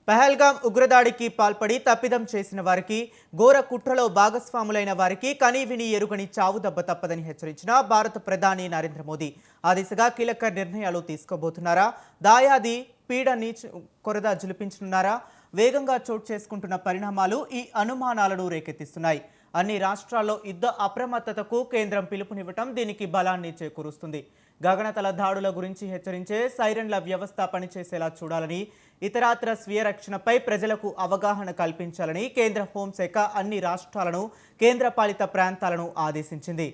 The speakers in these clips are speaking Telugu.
పహల్గాం ఉగ్రదాడికి పాల్పడి తప్పిదం చేసిన వారికి ఘోర కుట్రలో భాగస్వాములైన వారికి కనీవిని ఎరుగని చావుదెబ్బ తప్పదని హెచ్చరించిన భారత ప్రధాని నరేంద్ర మోదీ ఆ దిశగా కీలక నిర్ణయాలు తీసుకోబోతున్నారా? దాయాది పీడని కొరద జులిపించనున్నారా? వేగంగా చోటు చేసుకుంటున్న పరిణామాలు ఈ అనుమానాలను రేకెత్తిస్తున్నాయి. అన్ని రాష్ట్రాల్లో యుద్ధ అప్రమత్తతకు కేంద్రం పిలుపునివ్వటం దీనికి బలాన్ని చేకూరుస్తుంది. గగనతల దాడుల గురించి హెచ్చరించే సైరన్ల వ్యవస్థ పనిచేసేలా చూడాలని, ఇతరాత్ర స్వీయ రక్షణపై ప్రజలకు అవగాహన కల్పించాలని కేంద్ర హోంశాఖ అన్ని రాష్ట్రాలను, కేంద్రపాలిత ప్రాంతాలను ఆదేశించింది.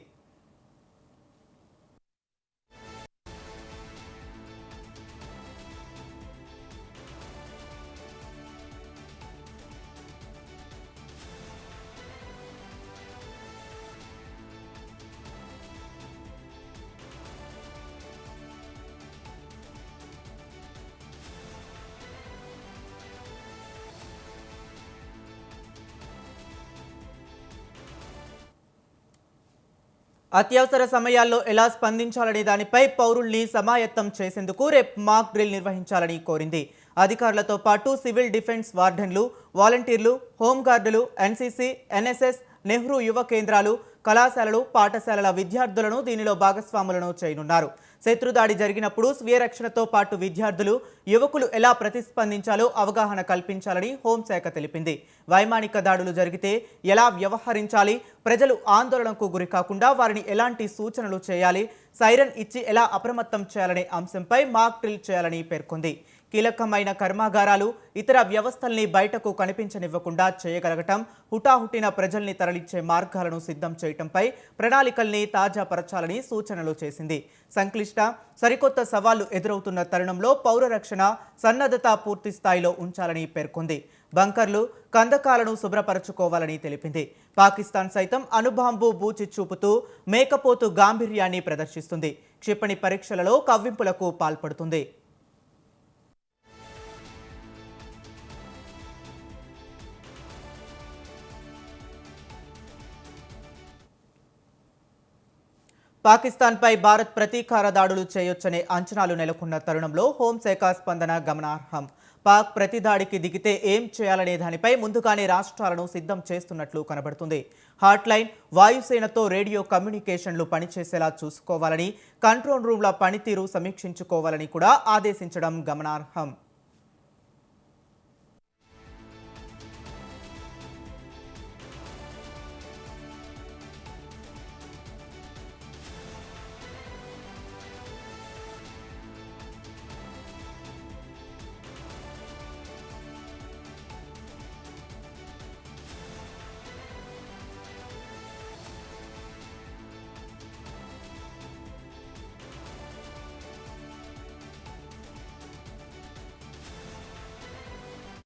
అత్యవసర సమయాల్లో ఎలా స్పందించాలనే దానిపై పౌరుల్ని సమాయత్తం చేసేందుకు రేపు మాక్ డ్రిల్ నిర్వహించాలని కోరింది. అధికారులతో పాటు సివిల్ డిఫెన్స్ వార్డెన్లు, వాలంటీర్లు, హోంగార్డులు, ఎన్సీసీ, ఎన్ఎస్ఎస్, నెహ్రూ యువ కేంద్రాలు, కళాశాలలు, పాఠశాలల విద్యార్థులను దీనిలో భాగస్వాములను చేయనున్నారు. శత్రుదాడి జరిగినప్పుడు స్వీయ రక్షణతో పాటు విద్యార్థులు, యువకులు ఎలా ప్రతిస్పందించాలో అవగాహన కల్పించాలని హోంశాఖ తెలిపింది. వైమానిక దాడులు జరిగితే ఎలా వ్యవహరించాలి, ప్రజలు ఆందోళనకు గురికాకుండా వారిని ఎలాంటి సూచనలు చేయాలి, సైరన్ ఇచ్చి ఎలా అప్రమత్తం చేయాలనే అంశంపై మాక్ డ్రిల్ చేయాలని పేర్కొంది. కీలకమైన కర్మాగారాలు, ఇతర వ్యవస్థల్ని బయటకు కనిపించనివ్వకుండా చేయగలగటం, హుటాహుటిన ప్రజల్ని తరలించే మార్గాలను సిద్ధం చేయటంపై ప్రణాళికల్ని తాజాపరచాలని సూచనలు చేసింది. సంక్లిష్ట సరికొత్త సవాళ్లు ఎదురవుతున్న తరుణంలో పౌర రక్షణ సన్నద్ధత పూర్తి స్థాయిలో ఉంచాలని పేర్కొంది. బంకర్లు, కందకాలను శుభ్రపరచుకోవాలని తెలిపింది. పాకిస్తాన్ సైతం అణుబాంబు బూచి చూపుతూ మేకపోతు గాంభీర్యాన్ని ప్రదర్శిస్తుంది. క్షిపణి పరీక్షలలో కవ్వింపులకు పాల్పడుతుంది. పాకిస్తాన్పై భారత్ ప్రతీకార దాడులు చేయొచ్చనే అంచనాలు నెలకొన్న తరుణంలో హోంశాఖ స్పందన గమనార్హం. పాక్ ప్రతిదాడికి దిగితే ఏం చేయాలనే దానిపై ముందుగానే రాష్ట్రాలను సిద్ధం చేస్తున్నట్లు కనబడుతుంది. హాట్లైన్, వాయుసేనతో రేడియో కమ్యూనికేషన్లు పనిచేసేలా చూసుకోవాలని, కంట్రోల్ రూమ్ల పనితీరు సమీక్షించుకోవాలని కూడా ఆదేశించడం గమనార్హం.